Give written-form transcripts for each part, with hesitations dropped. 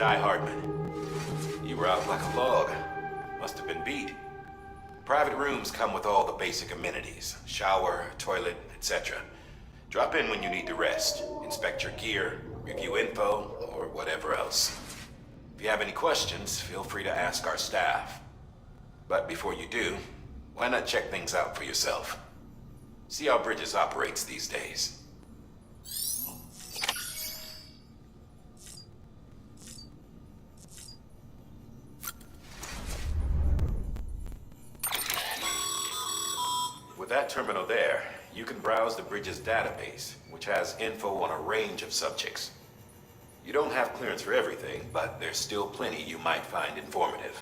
Die Hardman. You were out like a log. Must have been beat. Private rooms come with all the basic amenities. Shower, toilet, etc. Drop in when you need to rest. Inspect your gear, review info, or whatever else. If you have any questions, feel free to ask our staff. But before you do, why not check things out for yourself? See how Bridges operates these days. With that terminal there, you can browse the Bridges database, which has info on a range of subjects. You don't have clearance for everything, but there's still plenty you might find informative.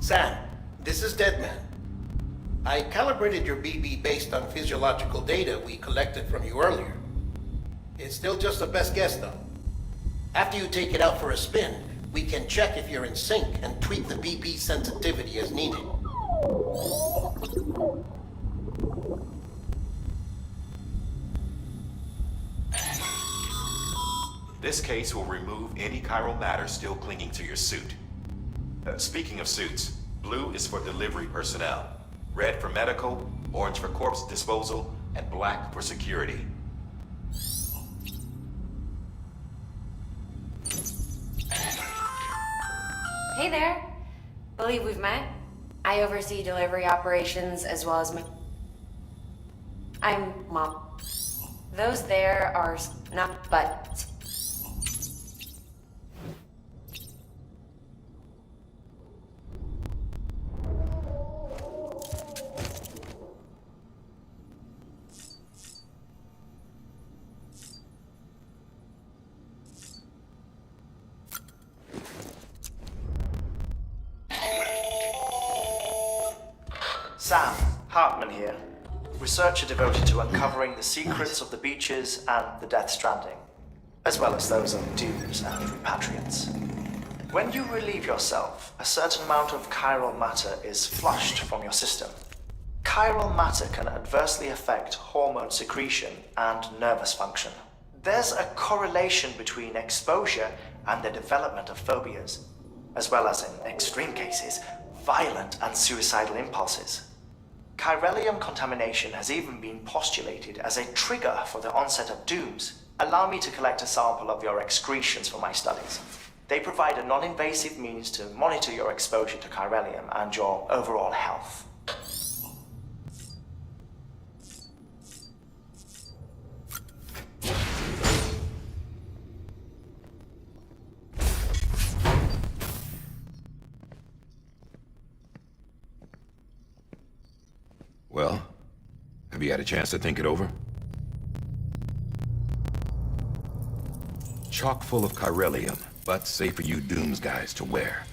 Sam, this is Deadman. I calibrated your BB based on physiological data we collected from you earlier. It's still just a best guess, though. After you take it out for a spin, we can check if you're in sync and tweak the BB sensitivity as needed. This case will remove any chiral matter still clinging to your suit. Speaking of suits, blue is for delivery personnel, red for medical, orange for corpse disposal, and black for security. Hey there. Believe we've met. I oversee delivery operations as well as I'm Mom. Those there are not but. Sam, Hartman here, researcher devoted to uncovering the secrets of the beaches and the Death Stranding, as well as those of dooms and repatriants. When you relieve yourself, a certain amount of chiral matter is flushed from your system. Chiral matter can adversely affect hormone secretion and nervous function. There's a correlation between exposure and the development of phobias, as well as, in extreme cases, violent and suicidal impulses. Chiralium contamination has even been postulated as a trigger for the onset of dooms. Allow me to collect a sample of your excretions for my studies. They provide a non-invasive means to monitor your exposure to chiralium and your overall health. Well, have you had a chance to think it over? Chock full of chiralium, but safe for you Dooms guys to wear.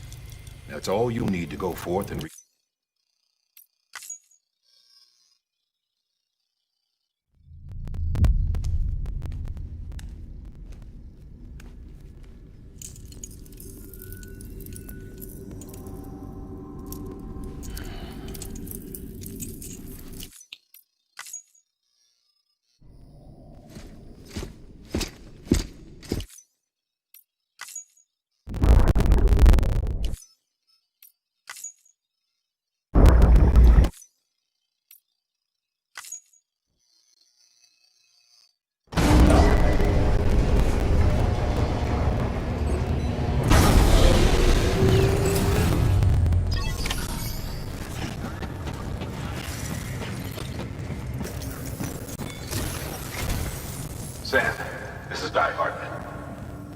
That's all you'll need to go forth and Sam, this is Di Hartman.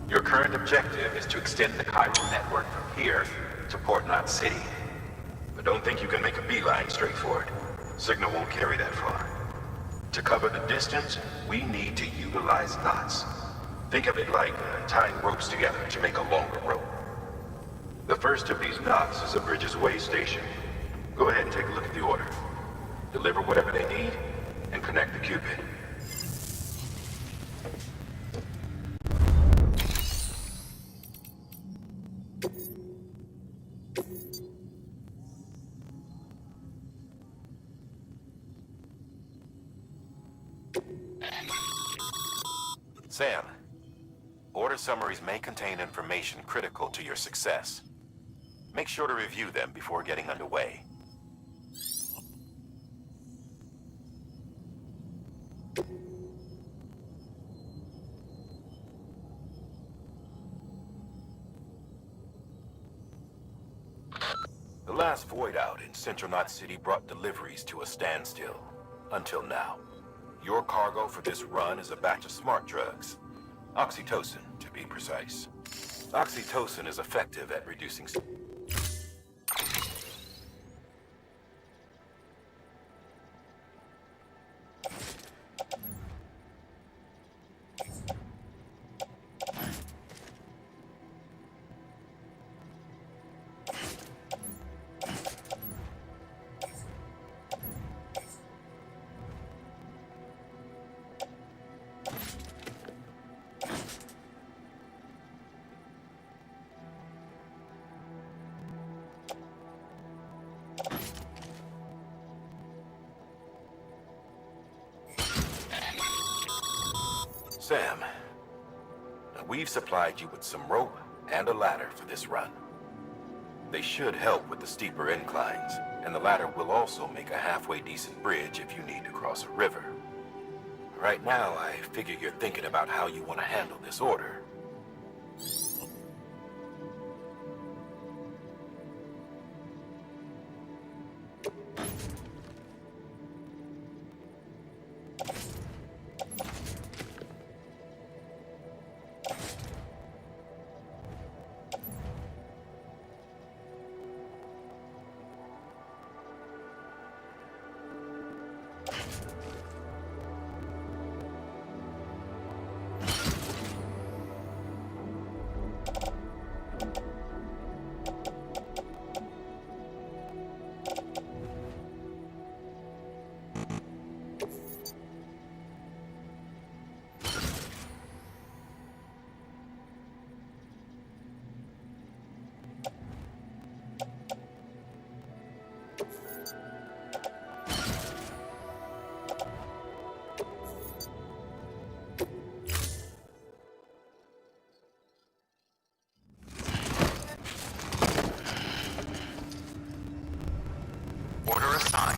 Your current objective is to extend the chiral network from here to Port Knot City. But don't think you can make a beeline straight for it. Signal won't carry that far. To cover the distance, we need to utilize knots. Think of it like tying ropes together to make a longer rope. The first of these knots is a Bridges Way station. Go ahead and take a look at the order. Deliver whatever they need, and connect the Cupid. Sam, order summaries may contain information critical to your success. Make sure to review them before getting underway. The last void out in Central Knot City brought deliveries to a standstill. Until now. Your cargo for this run is a batch of smart drugs. Oxytocin, to be precise. Oxytocin is effective at reducing... Sam, we've supplied you with some rope and a ladder for this run. They should help with the steeper inclines, and the ladder will also make a halfway decent bridge if you need to cross a river. Right now, I figure you're thinking about how you want to handle this order. Order assigned.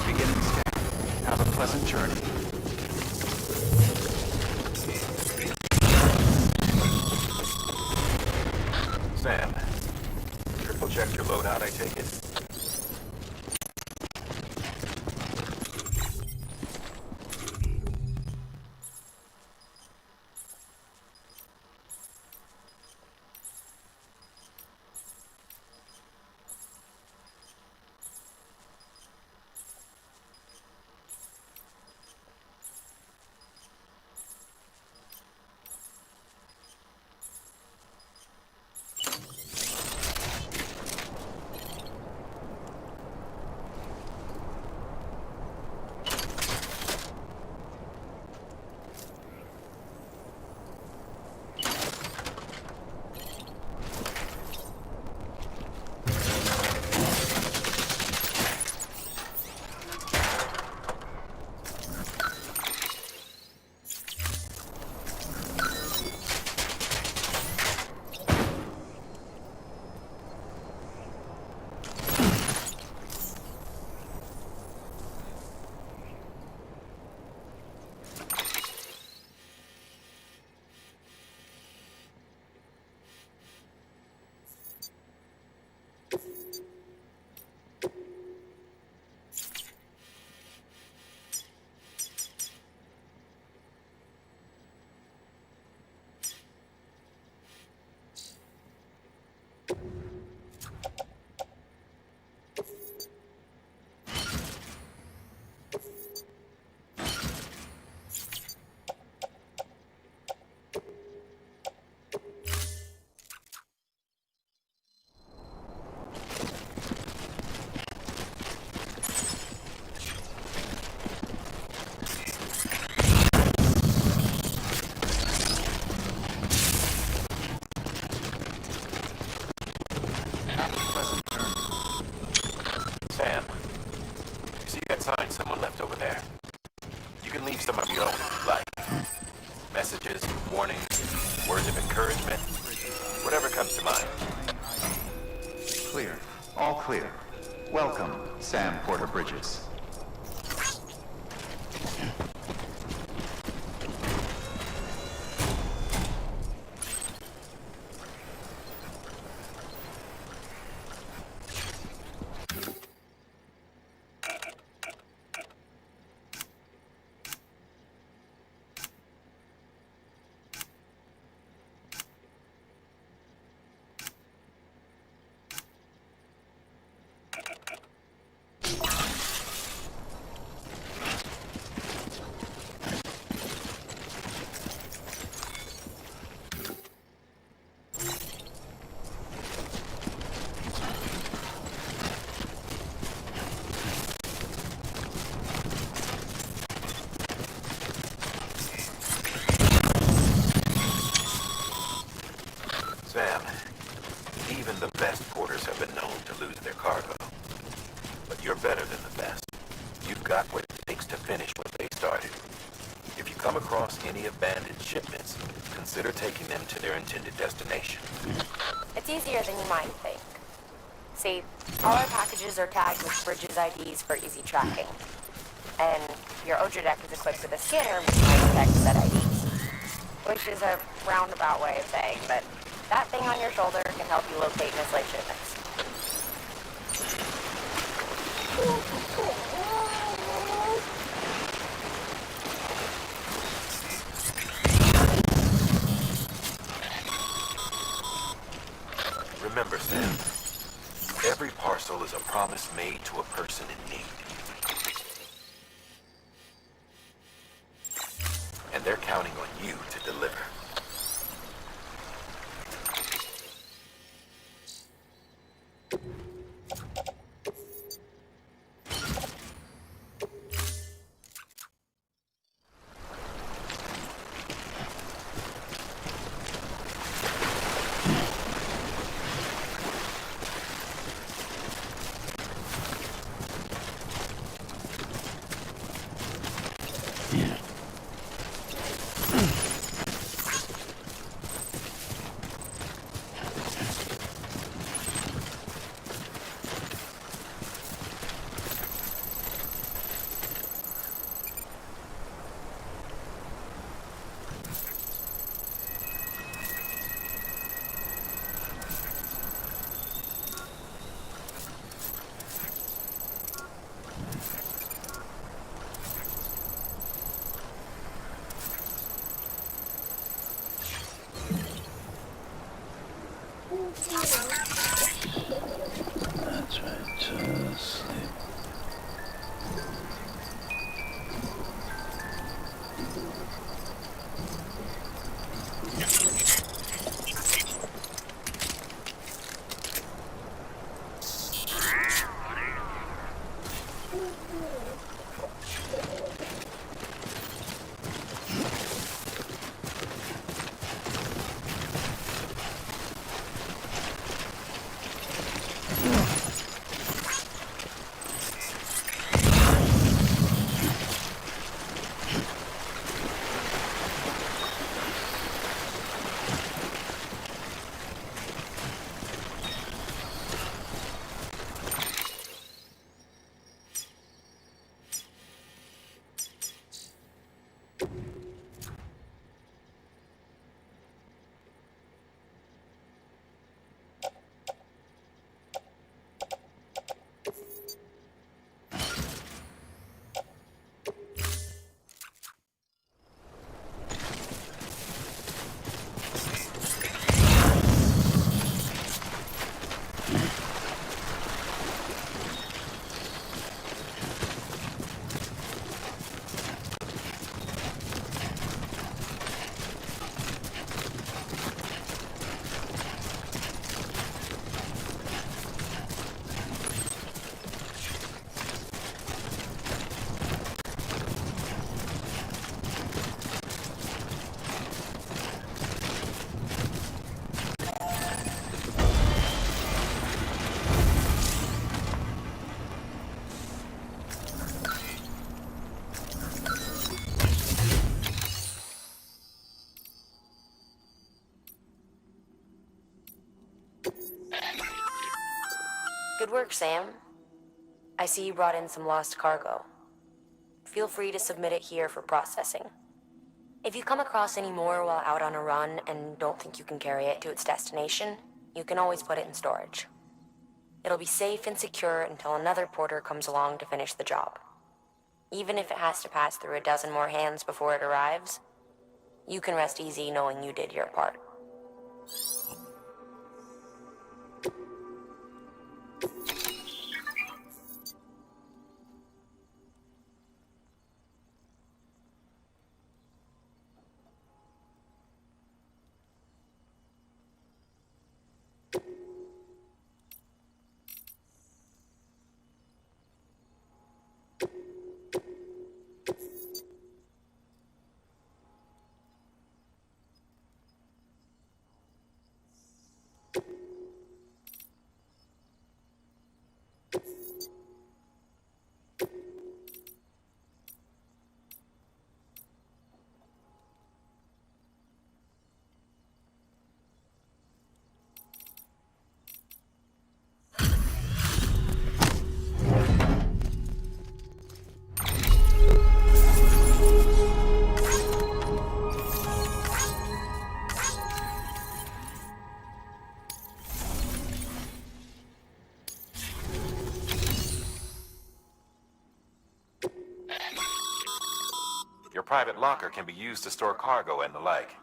Beginning scan. Have a pleasant journey. Sam, triple check your loadout, I take it. find someone left over there. You can leave some of your own if you like. Messages, warnings, words of encouragement, whatever comes to mind. Clear. All clear. Welcome, Sam Porter Bridges. Sam, even the best porters have been known to lose their cargo. But you're better than the best. You've got what it takes to finish what they started. If you come across any abandoned shipments, consider taking them to their intended destination. It's easier than you might think. See, all our packages are tagged with Bridges IDs for easy tracking. And your Oja deck is equipped with a scanner which might detect said IDs. Which is a roundabout way of saying that that thing on your shoulder can help you locate mislaid shipments. Remember, Sam, every parcel is a promise made to a person in need. And they're counting on you to deliver. That's right, sleep. Good work, Sam. I see you brought in some lost cargo. Feel free to submit it here for processing. If you come across any more while out on a run and don't think you can carry it to its destination, you can always put it in storage. It'll be safe and secure until another porter comes along to finish the job. Even if it has to pass through a dozen more hands before it arrives, you can rest easy knowing you did your part. Your private locker can be used to store cargo and the like.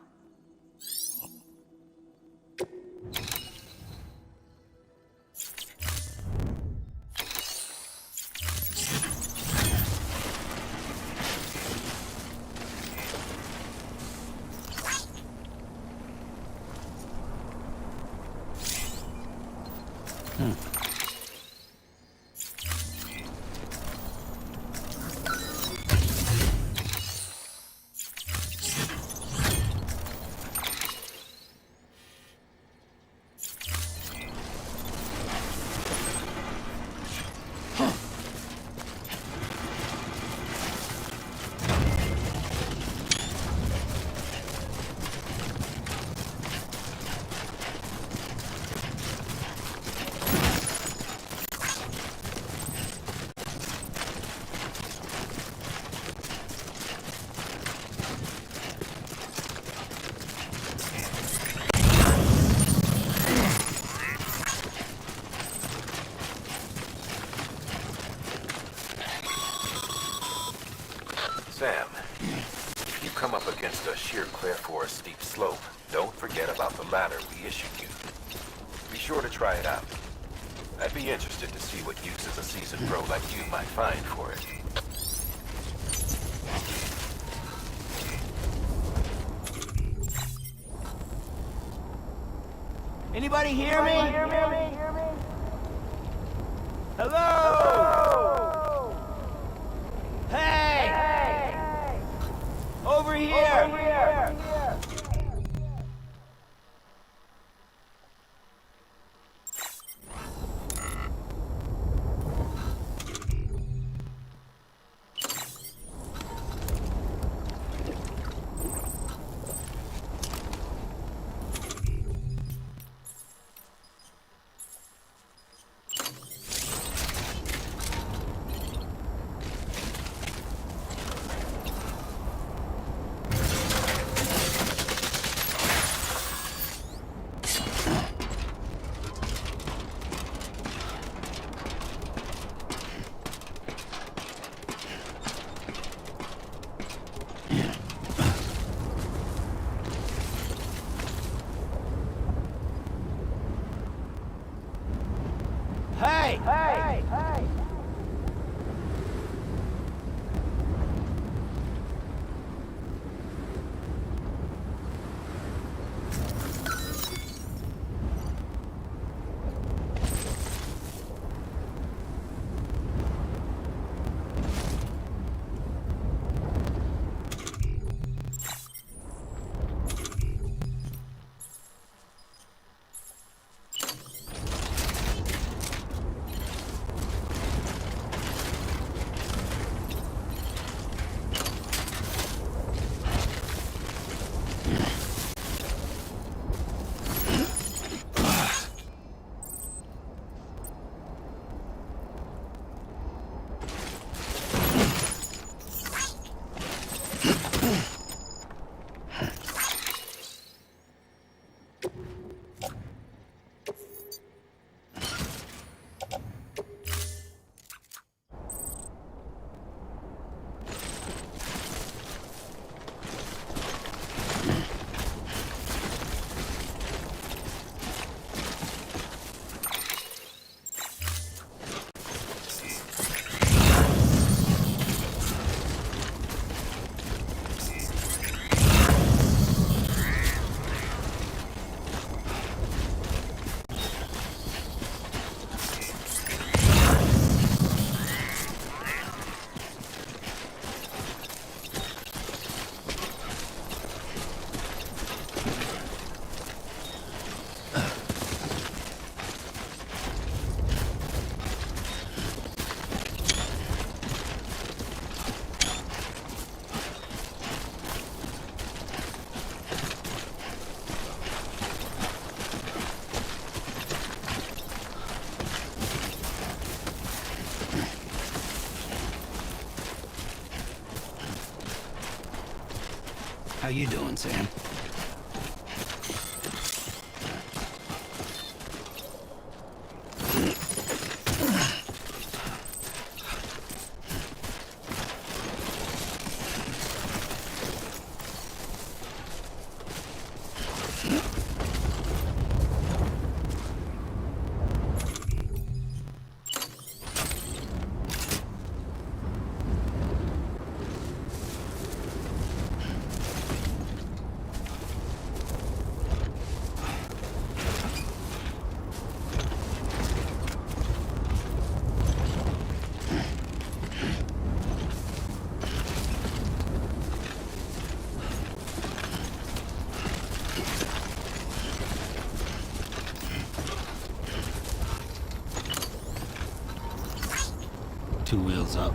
Sam, if you come up against a sheer cliff or a steep slope, don't forget about the ladder we issued you. Be sure to try it out. I'd be interested to see what uses a seasoned pro like you might find for it. Anybody hear me? Hello? Hey! Over here! How you doing, Sam? Two wheels up.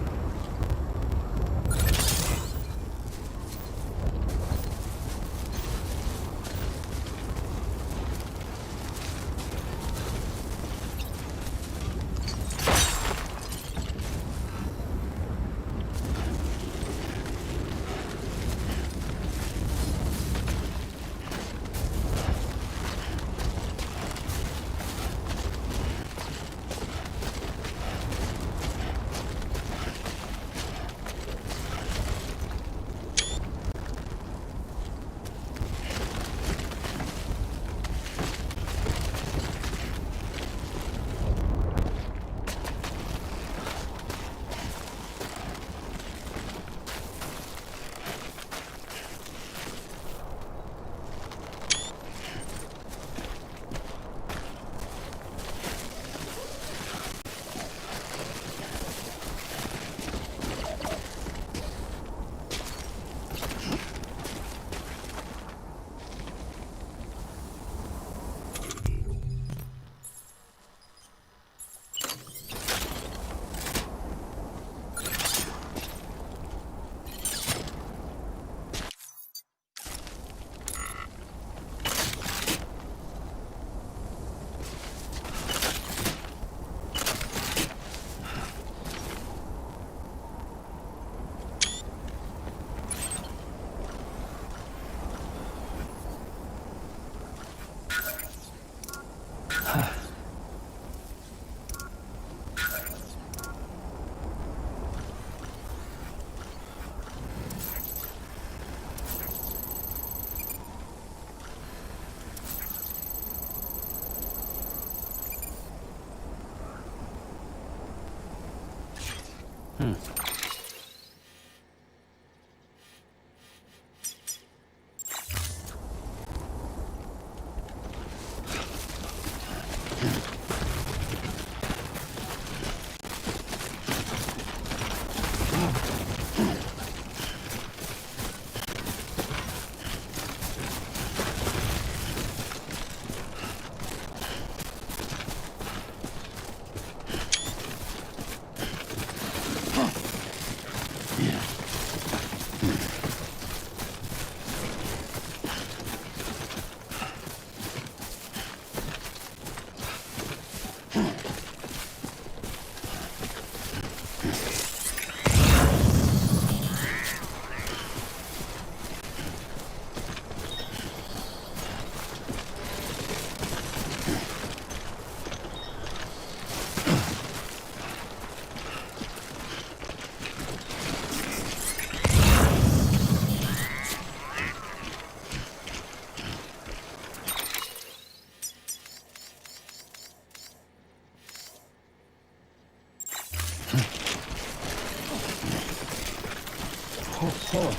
Oh.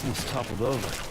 Almost toppled over.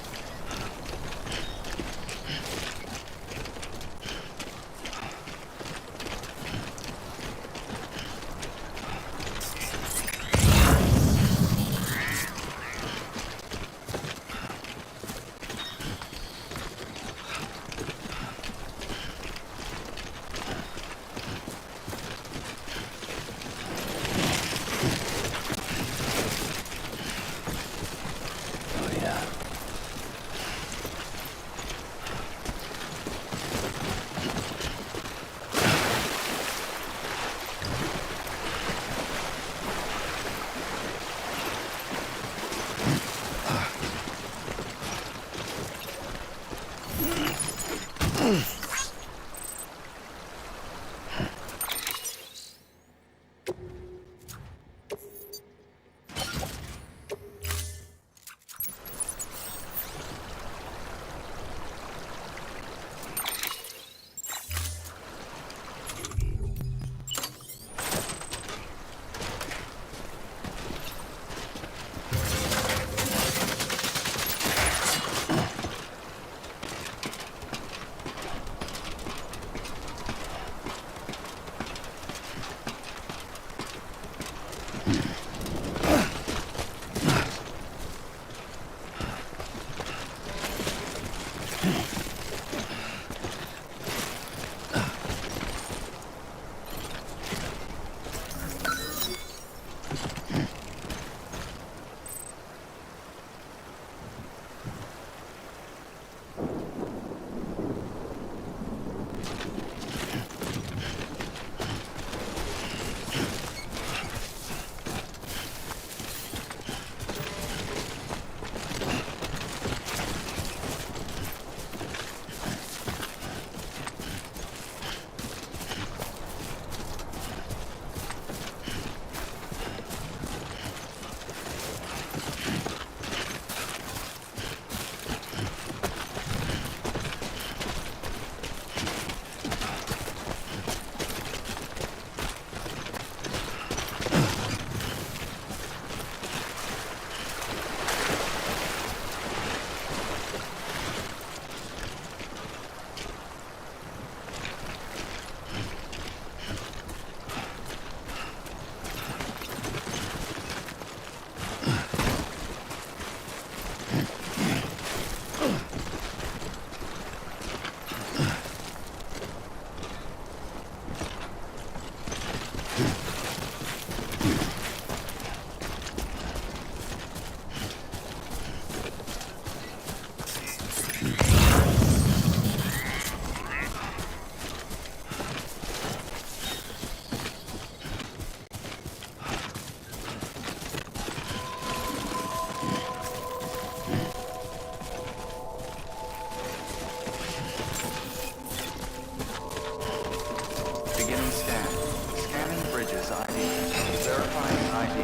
Verifying ID.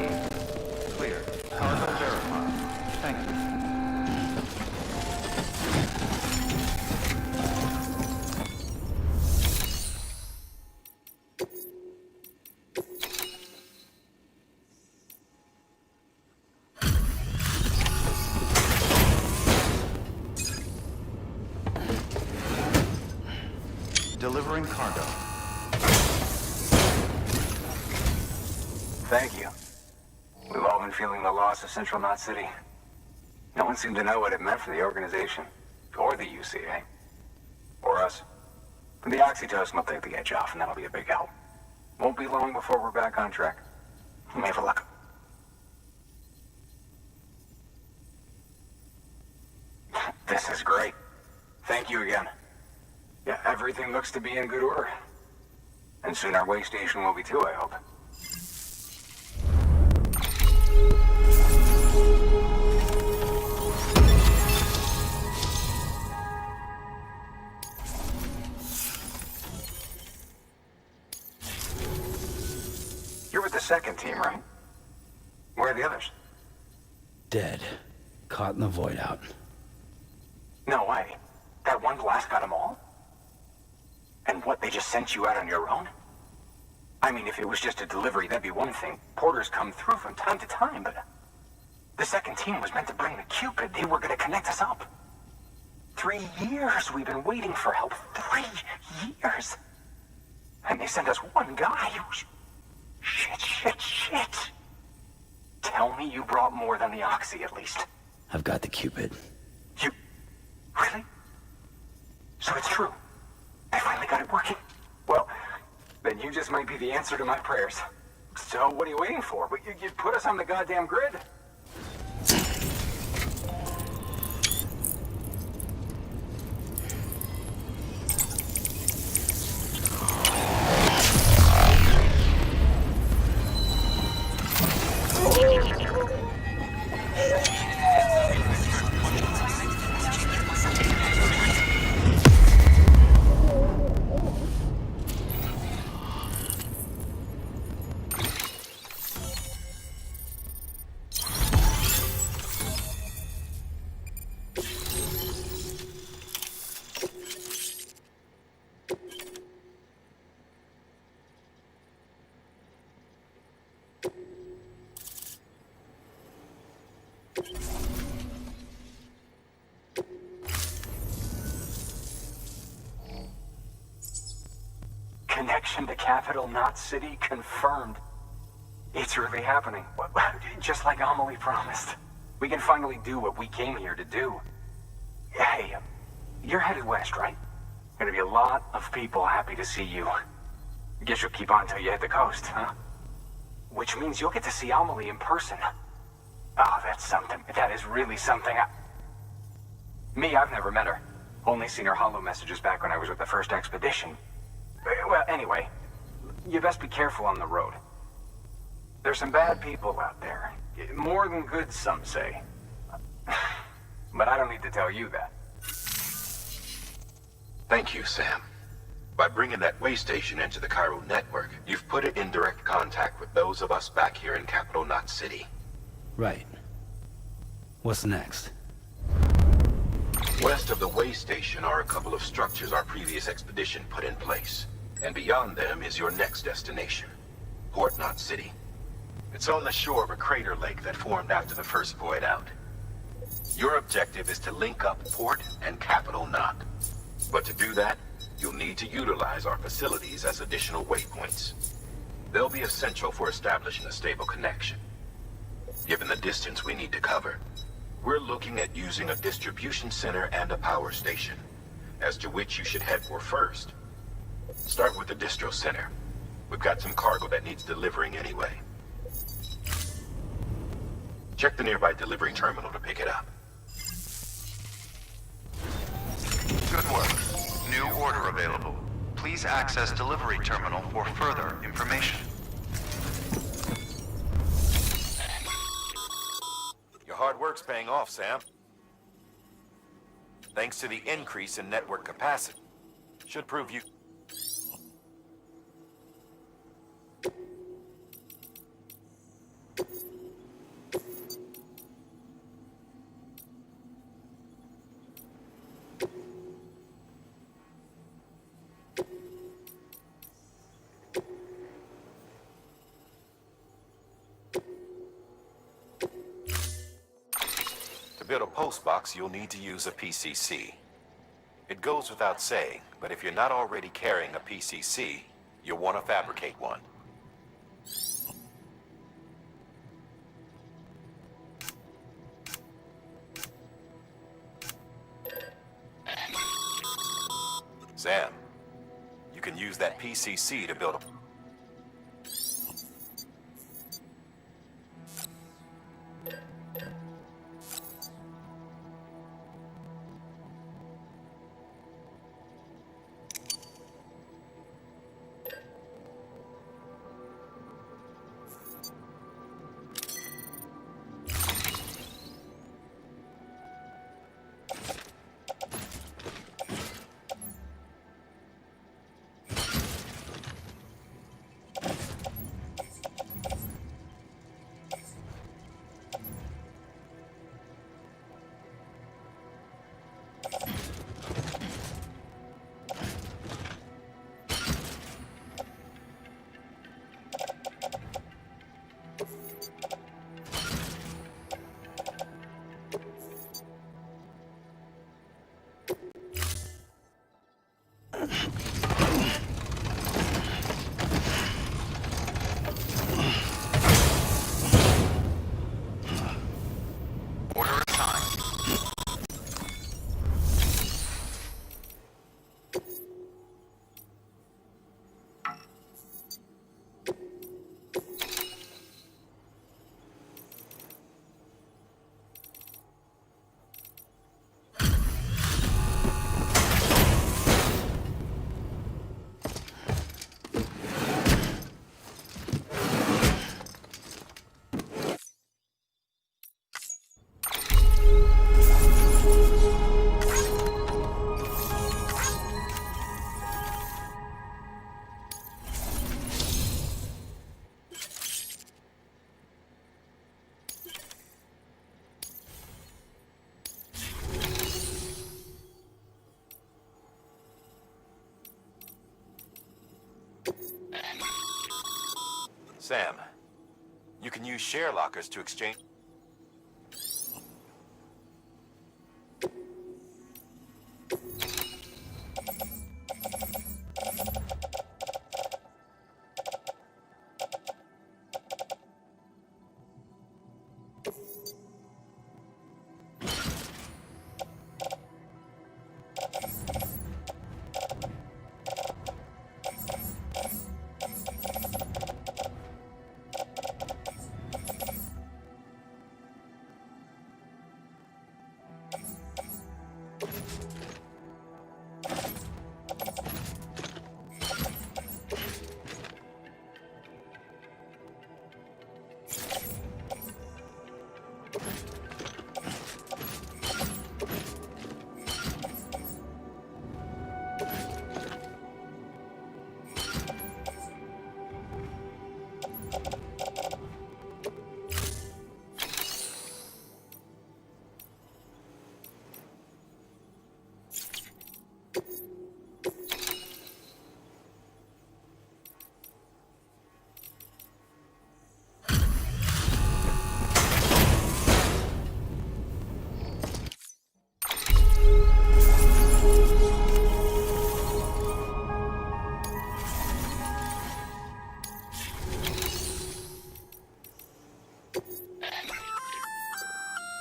Clear. Cargo verified. Thank you. Delivering cargo. Thank you. We've all been feeling the loss of Central Knot City. No one seemed to know what it meant for the organization, or the UCA, or us. The oxytocin will take the edge off, and that'll be a big help. Won't be long before we're back on track. We may have a luck. This is great. Thank you again. Yeah, everything looks to be in good order. And soon our way station will be too, I hope. You're with the second team, right? Where are the others? Dead. Caught in the void out. No way. That one blast got them all? And what, they just sent you out on your own? I mean, if it was just a delivery, that'd be one thing. Porters come through from time to time, but... The second team was meant to bring the Cupid. They were gonna connect us up. 3 years we've been waiting for help. 3 years! And they sent us one guy. Shit. Tell me you brought more than the Oxy, at least. I've got the Cupid. You... Really? So it's true. I finally got it working. Well, then you just might be the answer to my prayers. So what are you waiting for? You put us on the goddamn grid. Connection to Capital Knot City confirmed. It's really happening. Just like Amelie promised. We can finally do what we came here to do. Hey, you're headed west, right? Gonna be a lot of people happy to see you. Guess you'll keep on till you hit the coast, huh? Which means you'll get to see Amelie in person. Oh, that's something. That is really something. Me, I've never met her. Only seen her holo messages back when I was with the first expedition. Well, anyway, you best be careful on the road. There's some bad people out there. More than good, some say. But I don't need to tell you that. Thank you, Sam. By bringing that way station into the Cairo network, you've put it in direct contact with those of us back here in Capital Knot City. Right. What's next? West of the way station are a couple of structures our previous expedition put in place. And beyond them is your next destination, Port Knot City. It's on the shore of a crater lake that formed after the first void out. Your objective is to link up Port and Capital Knot. But to do that, you'll need to utilize our facilities as additional waypoints. They'll be essential for establishing a stable connection. Given the distance we need to cover, we're looking at using a distribution center and a power station, as to which you should head for first. Start with the distro center. We've got some cargo that needs delivering anyway. Check the nearby delivery terminal to pick it up. Good work. New order available. Please access delivery terminal for further information. Your hard work's paying off, Sam. Thanks to the increase in network capacity. Should prove you... To build a postbox, you'll need to use a PCC. It goes without saying, but if you're not already carrying a PCC, you'll want to fabricate one. Sam, you can use that PCC to build a... Order assigned. Sam, you can use share lockers to exchange...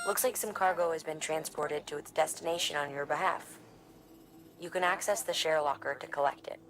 Looks like some cargo has been transported to its destination on your behalf. You can access the share locker to collect it.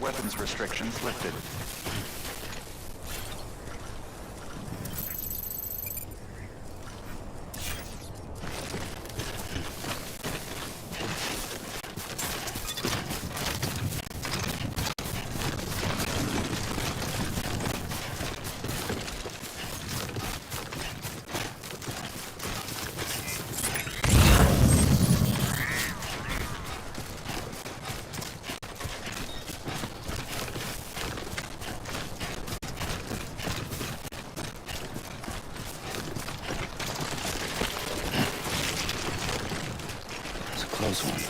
weapons restrictions lifted. It's a close one.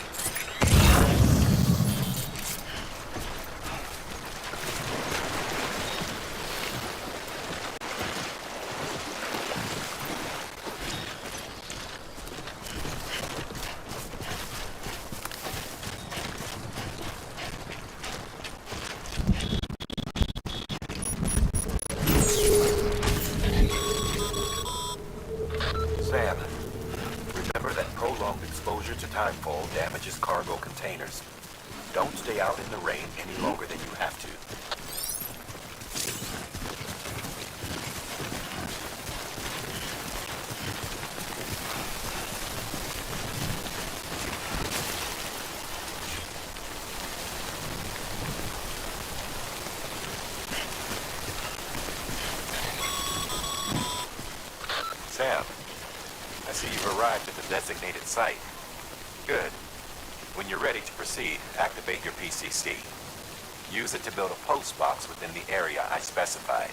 Sam, remember that prolonged exposure to timefall damages cargo containers. Don't stay out in the rain any longer than you have to. Sam, I see you've arrived at the designated site. Good. When you're ready to proceed, activate your PCC. Use it to build a post box within the area I specified.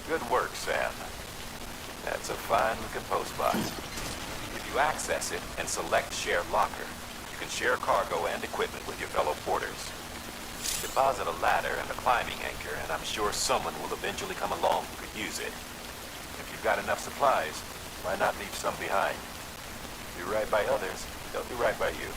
Good work, Sam. That's a fine-looking post box. If you access it and select Share Locker, you can share cargo and equipment with your fellow porters. Deposit a ladder and a climbing anchor, and I'm sure someone will eventually come along who could use it. If you've got enough supplies, why not leave some behind? Do right by others, they'll do right by you.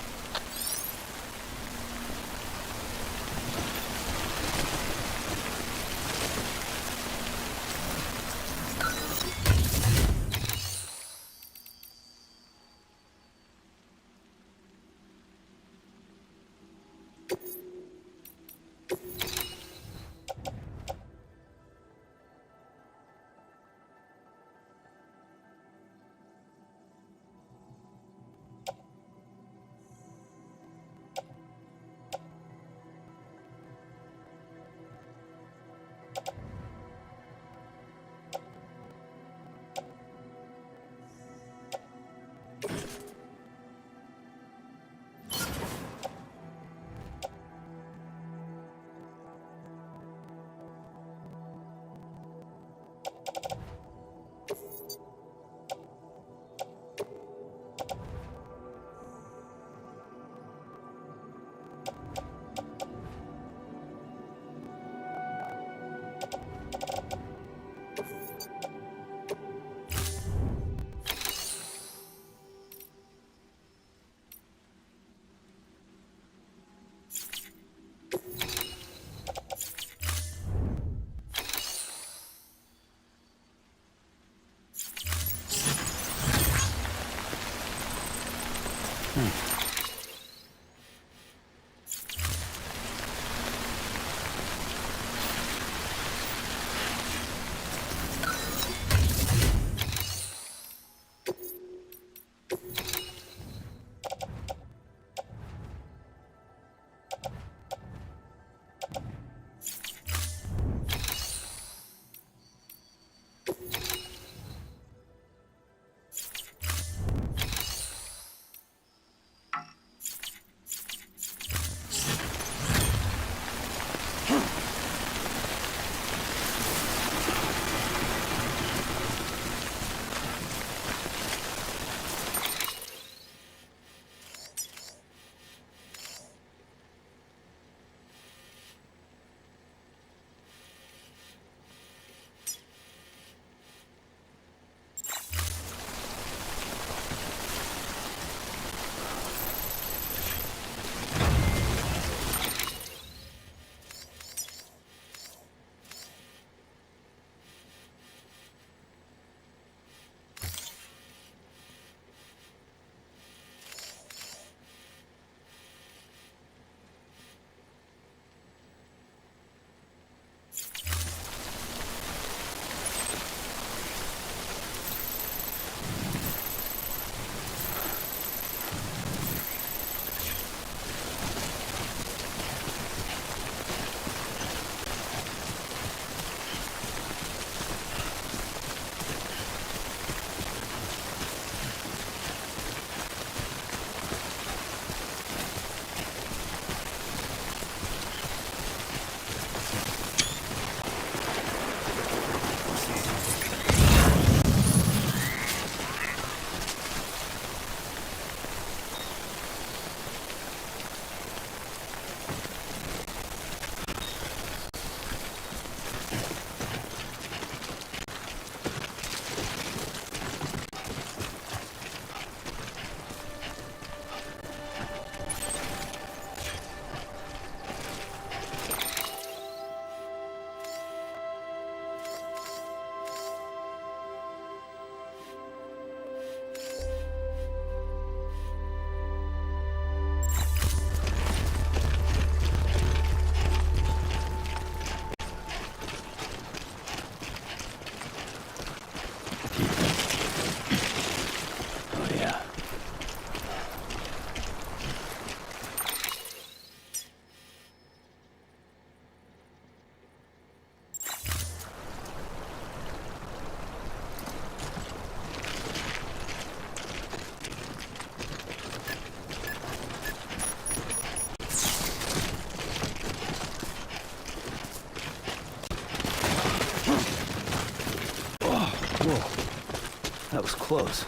looks close.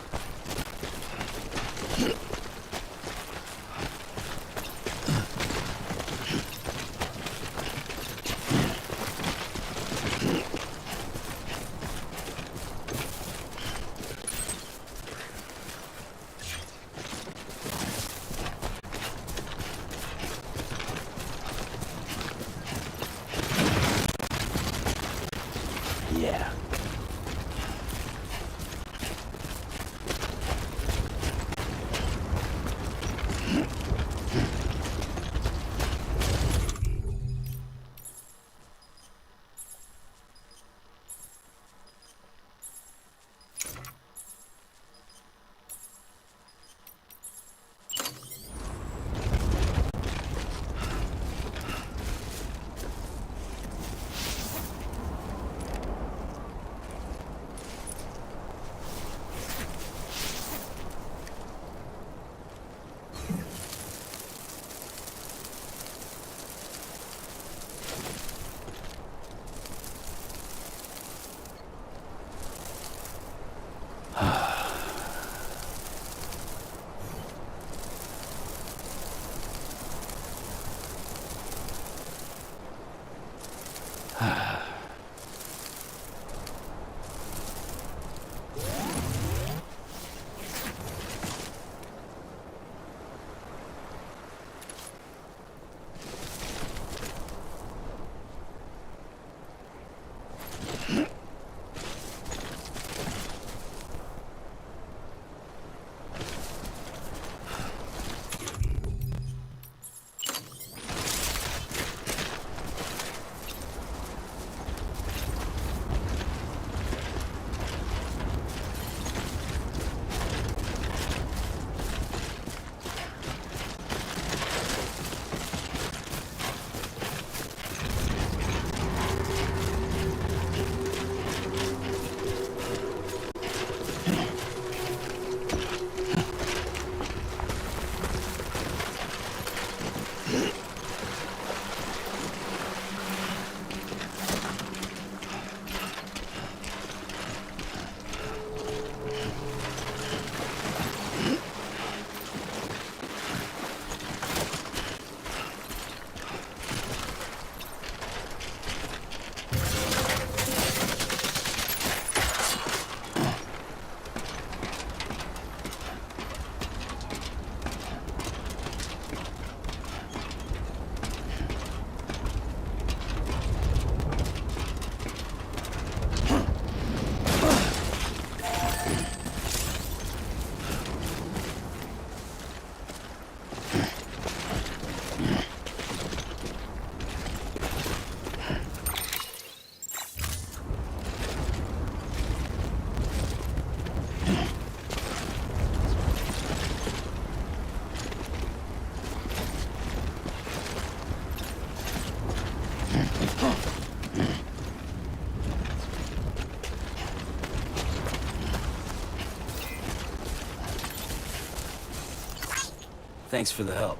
Yeah. Thanks for the help.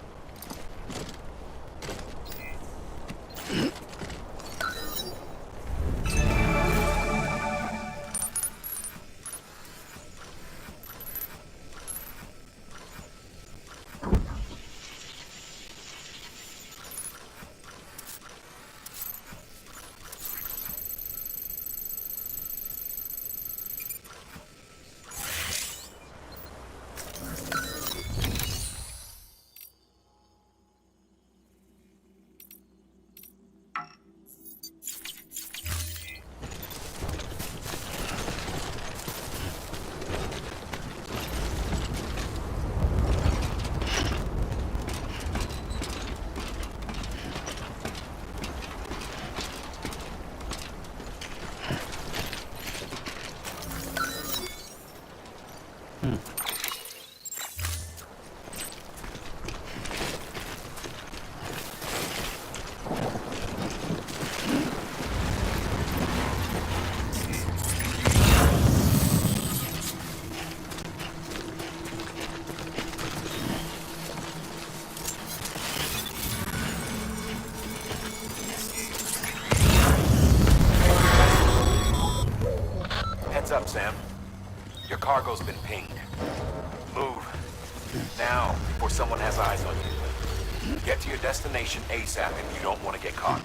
cargo's been pinged. Move. Now, before someone has eyes on you. Get to your destination ASAP if you don't want to get caught.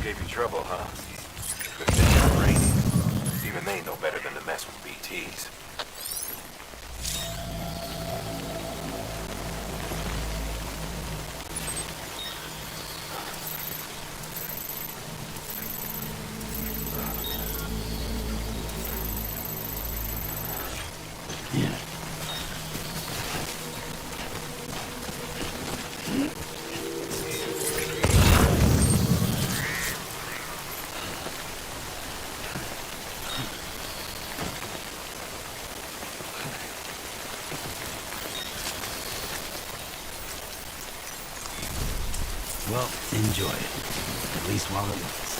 Gave you trouble, huh? Good thing it's raining. Even they know better than to mess with BTs. Well, enjoy it. At least while it lasts.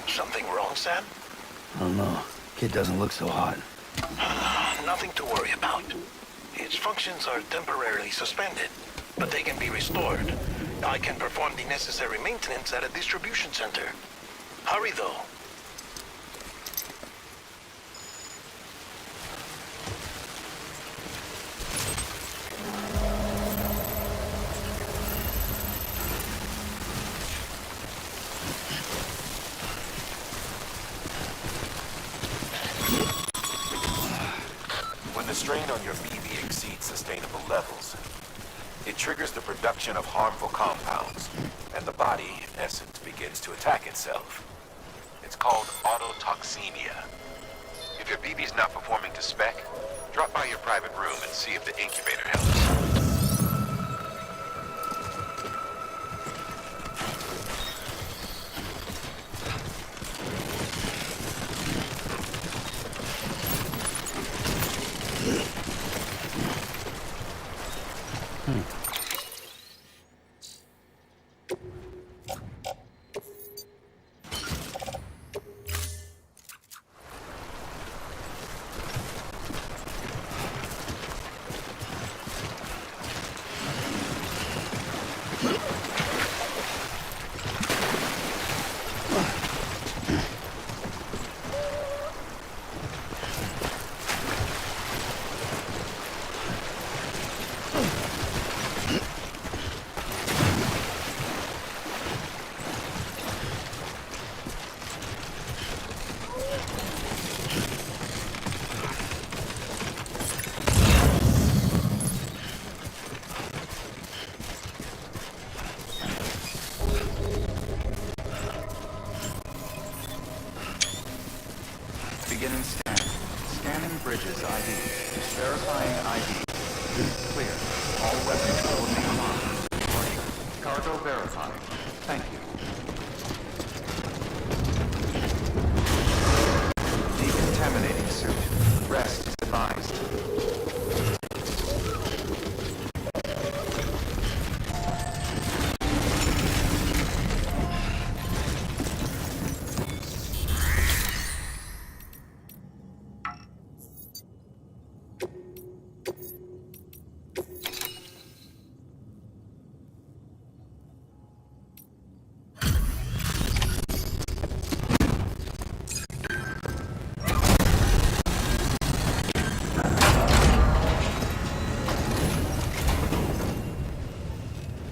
Something wrong, Sam? I don't know. Kid doesn't look so hot. Nothing to worry about. Its functions are temporarily suspended, but they can be restored. I can perform the necessary maintenance at a distribution center. Hurry, though. When the strain on your BB exceeds sustainable levels, it triggers the production of harmful compounds, and the body, in essence, begins to attack itself. It's called autotoxemia. If your BB's not performing to spec, drop by your private room and see if the incubator helps. Beginning scan. Scanning bridges ID. Verifying ID. Clear. All weapons will remain locked. Departure. Cargo verified. Thank you. Decontaminating suit. Rest is advised.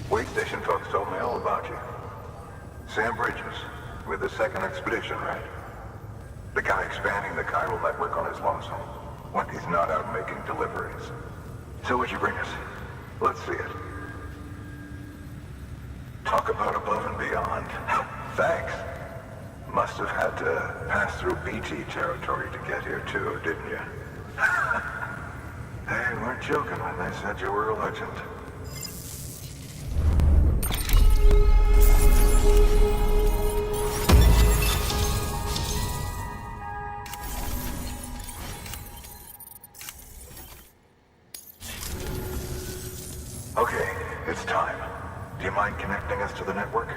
Wait station folks told me all about you. Sam Bridges, with the second expedition, right? The guy expanding the chiral network on his lonesome, when he's not out making deliveries. So what'd you bring us? Let's see it. Talk about above and beyond. Thanks. Must have had to pass through BT territory to get here too, didn't you? They weren't joking when they said you were a legend. Okay, it's time. Do you mind connecting us to the network?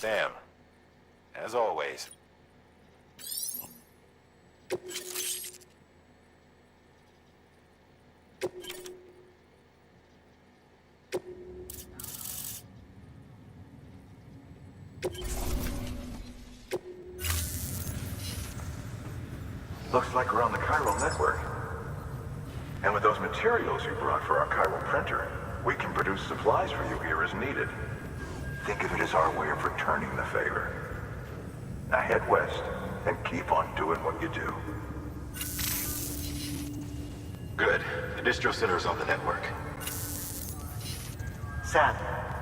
Sam. As always. Looks like we're on the chiral network. And with those materials you brought for our chiral printer, we can produce supplies for you here as needed. Think of it as our way of returning the favor. Now head west and keep on doing what you do. Good. The distro center's on the network. Sam,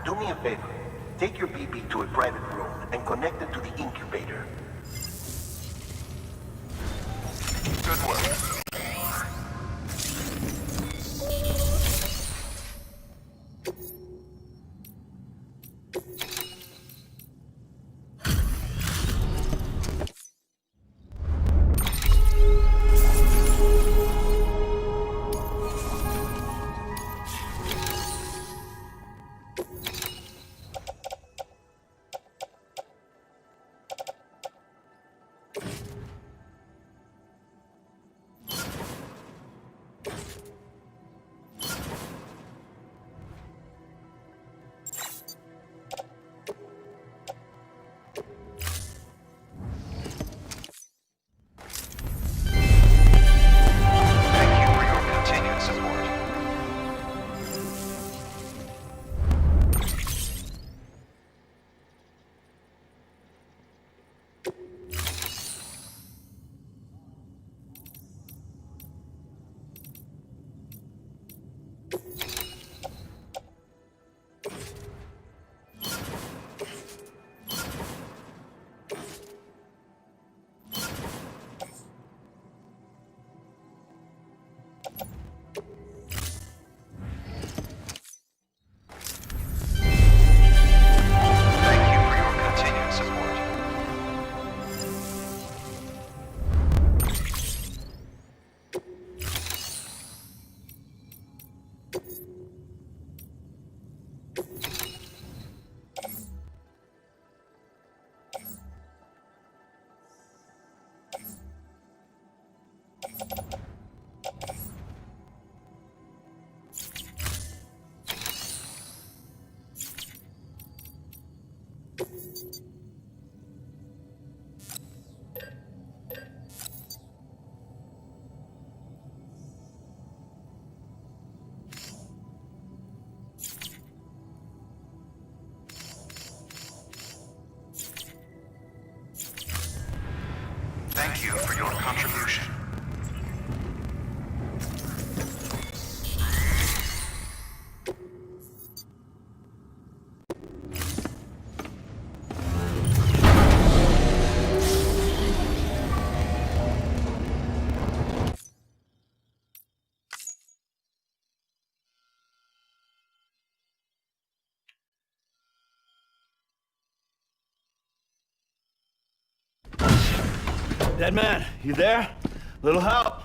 do me a favor. Take your BB to a private room and connect it to the incubator. Good work. Thank you for your continued support. Thank you for your continued support. Thank you for your contribution. Dead man, you there? Little help?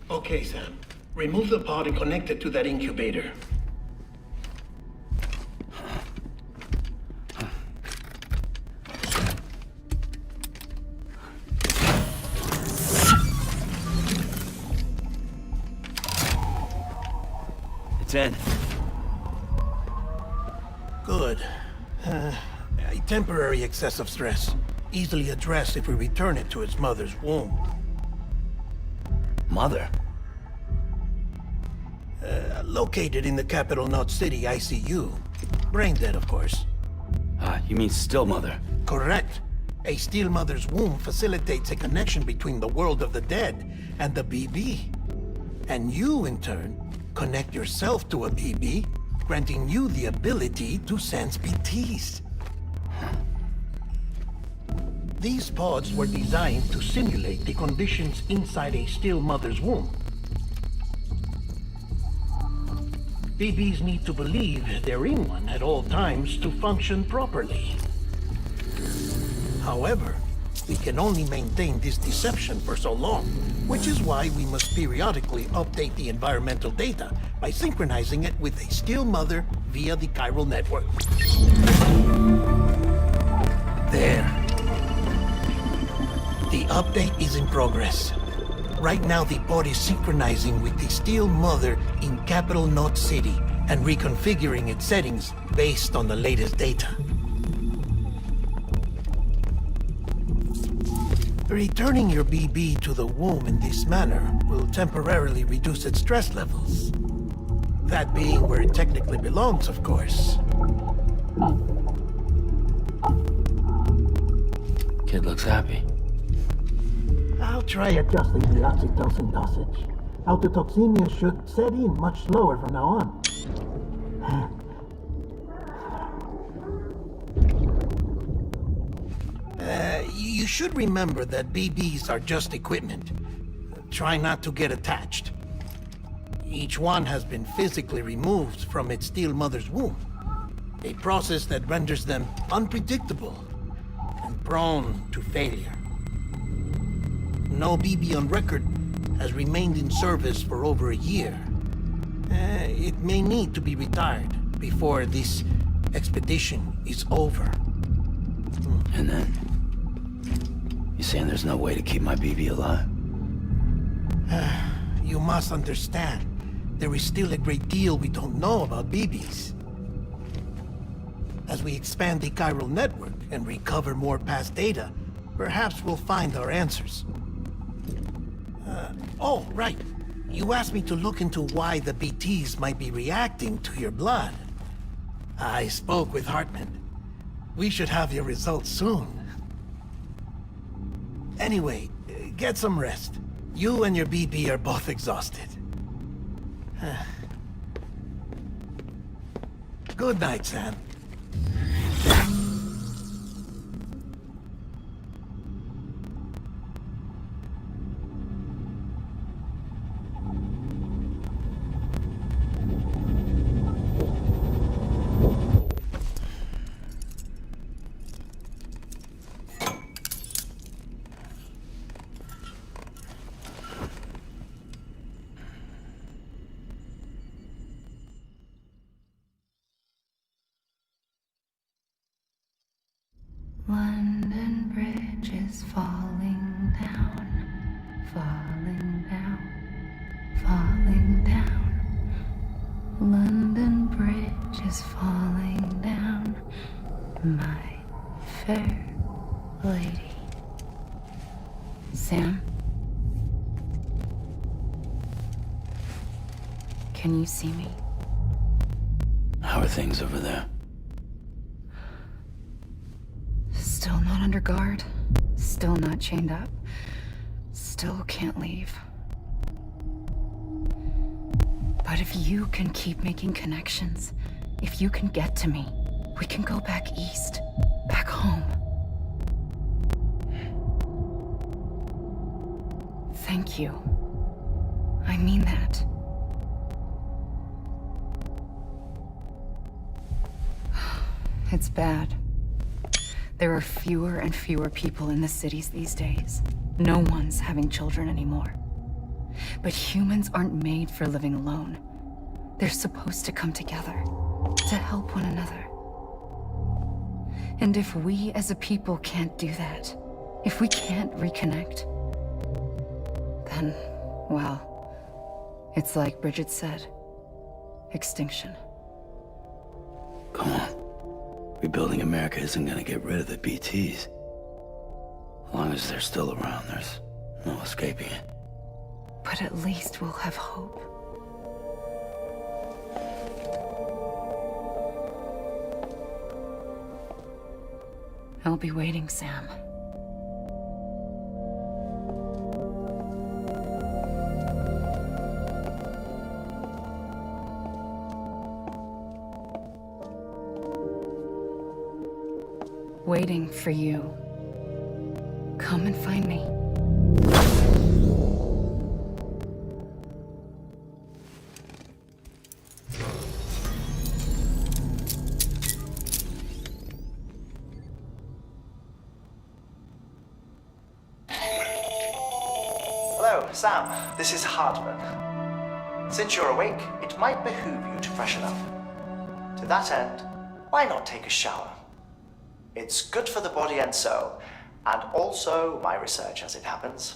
Okay, Sam. Remove the pod and connect it to that incubator. It's in. Good. A temporary excessive stress. Easily addressed if we return it to its mother's womb. Mother? Located in the capital Knot City ICU. Brain dead, of course. You mean still mother? Correct. A steel mother's womb facilitates a connection between the world of the dead and the BB. And you, in turn, connect yourself to a BB, granting you the ability to sense BTs. These pods were designed to simulate the conditions inside a still mother's womb. BBs need to believe they're in one at all times to function properly. However, we can only maintain this deception for so long, which is why we must periodically update the environmental data by synchronizing it with a still mother via the chiral network. There. The update is in progress. Right now, the pod is synchronizing with the Steel Mother in Capital Knot City and reconfiguring its settings based on the latest data. Returning your BB to the womb in this manner will temporarily reduce its stress levels. That being where it technically belongs, of course. Kid looks happy. I'll try adjusting the oxytocin dosage. Autotoxemia should set in much slower from now on. You should remember that BBs are just equipment. Try not to get attached. Each one has been physically removed from its Steel Mother's womb. A process that renders them unpredictable and prone to failure. No BB on record has remained in service for over a year. It may need to be retired before this expedition is over. And then? You saying there's no way to keep my BB alive? You must understand, there is still a great deal we don't know about BBs. As we expand the chiral network and recover more past data, perhaps we'll find our answers. Oh, right. You asked me to look into why the BTs might be reacting to your blood. I spoke with Hartman. We should have your results soon. Anyway, get some rest. You and your BB are both exhausted. Good night, Sam. London Bridge is falling down, falling down, falling down. London Bridge is falling down, my fair lady. Sam? Can you see me? How are things over there? Still not under guard, still not chained up, still can't leave. But if you can keep making connections, if you can get to me, we can go back east, back home. Thank you. I mean that. It's bad. There are fewer and fewer people in the cities these days. No one's having children anymore. But humans aren't made for living alone. They're supposed to come together, to help one another. And if we as a people can't do that, if we can't reconnect, then, well, it's like Bridget said, extinction. Come on. Rebuilding America isn't gonna get rid of the BTs. As long as they're still around, there's no escaping it. But at least we'll have hope. I'll be waiting, Sam. Waiting for you. Come and find me. Hello, Sam. This is Hardman. Since you're awake, it might behoove you to freshen up. To that end, why not take a shower? It's good for the body and soul, and also my research as it happens.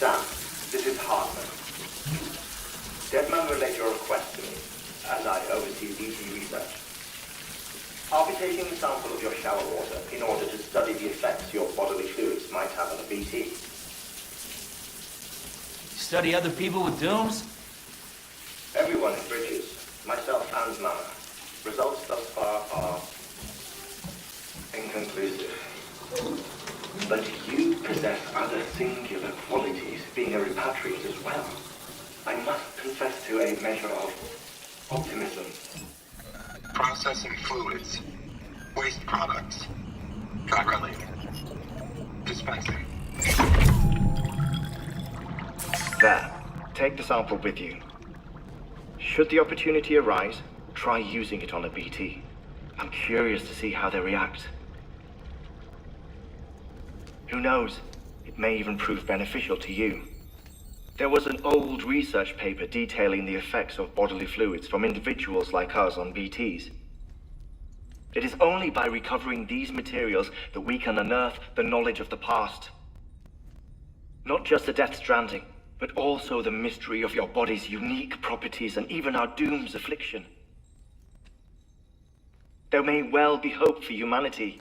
Sam, this is Hartman. Deadman relayed your request to me, as I oversee BT research. I'll be taking a sample of your shower water in order to study the effects your bodily fluids might have on a BT. Study other people with dooms? Everyone in Bridges, myself and Mama. Results thus far are inconclusive. But you possess other singular qualities, being a repatriate as well. I must confess to a measure of optimism. Processing fluids. Waste products. Drilling. Dispensing. There. Take the sample with you. Should the opportunity arise, try using it on a BT. I'm curious to see how they react. Who knows? It may even prove beneficial to you. There was an old research paper detailing the effects of bodily fluids from individuals like us on BTs. It is only by recovering these materials that we can unearth the knowledge of the past. Not just the Death Stranding, but also the mystery of your body's unique properties and even our doom's affliction. There may well be hope for humanity.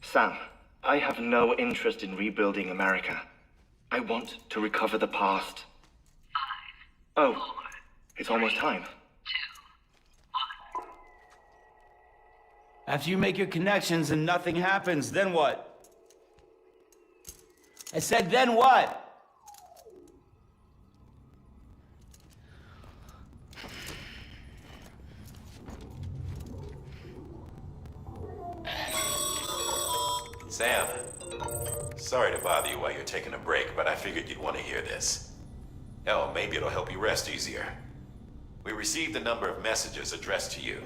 Sam, I have no interest in rebuilding America. I want to recover the past. 5, oh, 4, it's almost time. 2, 1. After you make your connections and nothing happens, then what? I said, then what? Sam, sorry to bother you while you're taking a break, but I figured you'd want to hear this. Hell, maybe it'll help you rest easier. We received a number of messages addressed to you.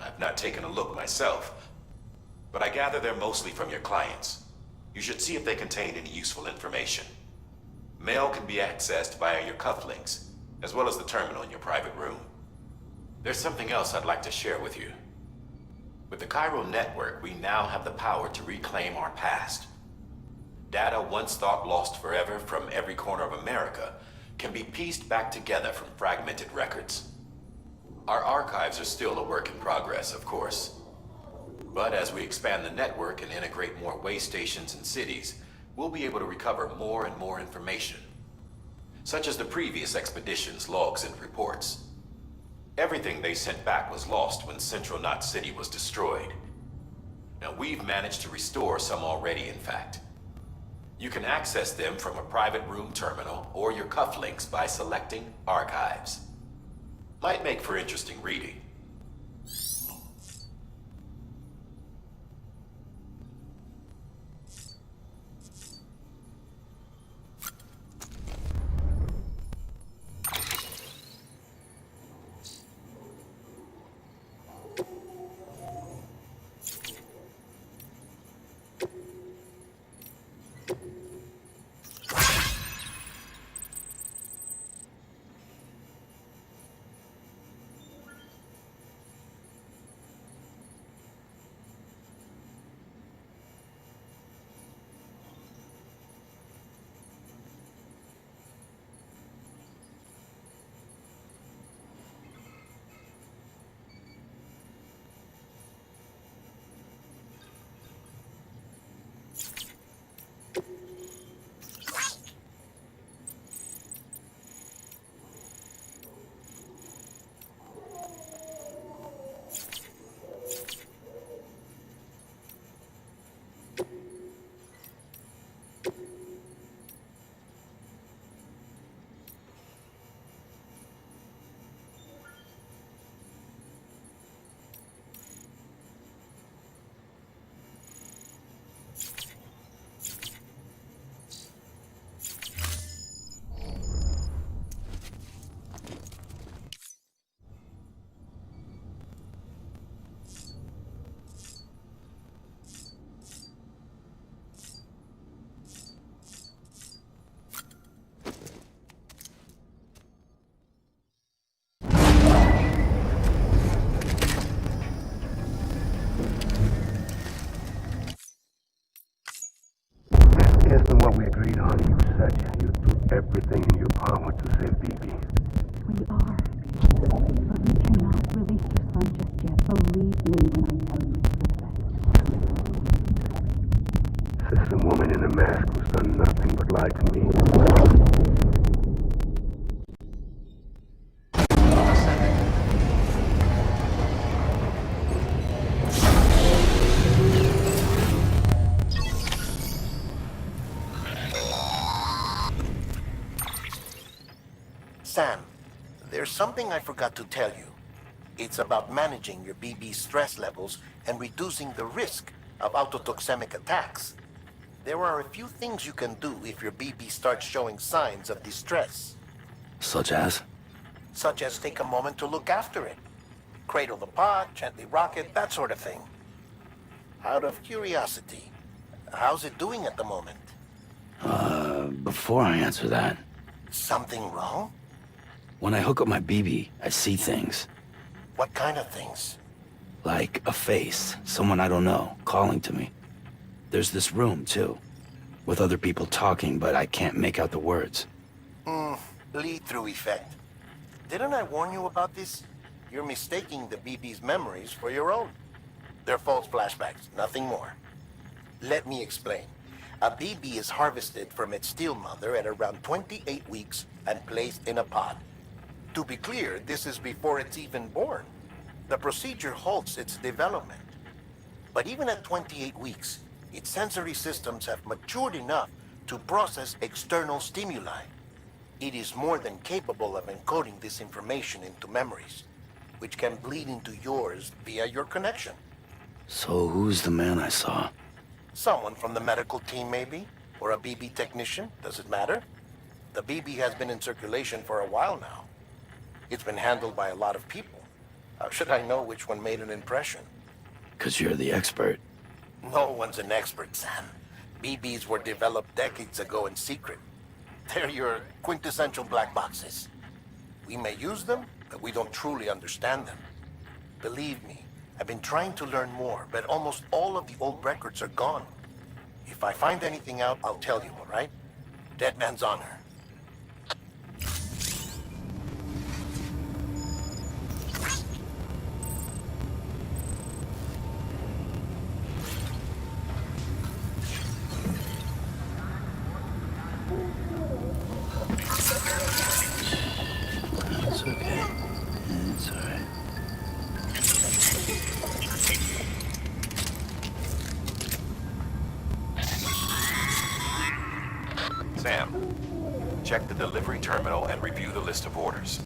I've not taken a look myself, but I gather they're mostly from your clients. You should see if they contain any useful information. Mail can be accessed via your cufflinks, as well as the terminal in your private room. There's something else I'd like to share with you. With the chiral network, we now have the power to reclaim our past. Data once thought lost forever from every corner of America can be pieced back together from fragmented records. Our archives are still a work in progress, of course. But as we expand the network and integrate more way stations and cities, we'll be able to recover more and more information, such as the previous expedition's logs and reports. Everything they sent back was lost when Central Knot City was destroyed. Now, we've managed to restore some already, in fact. You can access them from a private room terminal or your cufflinks by selecting Archives. Might make for interesting reading. everything in your power to save BB. We are. But we cannot release your son just yet. Believe me when I tell you it's for the best. Says the woman in the mask who's done nothing but lie to me. Sam, there's something I forgot to tell you. It's about managing your BB stress levels and reducing the risk of autotoxemic attacks. There are a few things you can do if your BB starts showing signs of distress. Such as? Such as take a moment to look after it. Cradle the pod, gently rock it, that sort of thing. Out of curiosity, how's it doing at the moment? Before I answer that, Something wrong? when I hook up my BB, I see things. What kind of things? Like a face, someone I don't know, calling to me. There's this room, too, with other people talking, but I can't make out the words. Bleed-through effect. Didn't I warn you about this? You're mistaking the BB's memories for your own. They're false flashbacks, nothing more. Let me explain. A BB is harvested from its steel mother at around 28 weeks and placed in a pod. To be clear, this is before it's even born. The procedure halts its development. But even at 28 weeks, its sensory systems have matured enough to process external stimuli. It is more than capable of encoding this information into memories, which can bleed into yours via your connection. So who's the man I saw? Someone from the medical team, maybe? Or a BB technician? Does it matter? The BB has been in circulation for a while now. It's been handled by a lot of people. How should I know which one made an impression? 'Cause you're the expert. No one's an expert, Sam. BBs were developed decades ago in secret. They're your quintessential black boxes. We may use them, but we don't truly understand them. Believe me, I've been trying to learn more, but almost all of the old records are gone. If I find anything out, I'll tell you, all right? Dead man's honor. It's okay. It's alright. Sam, check the delivery terminal and review the list of orders.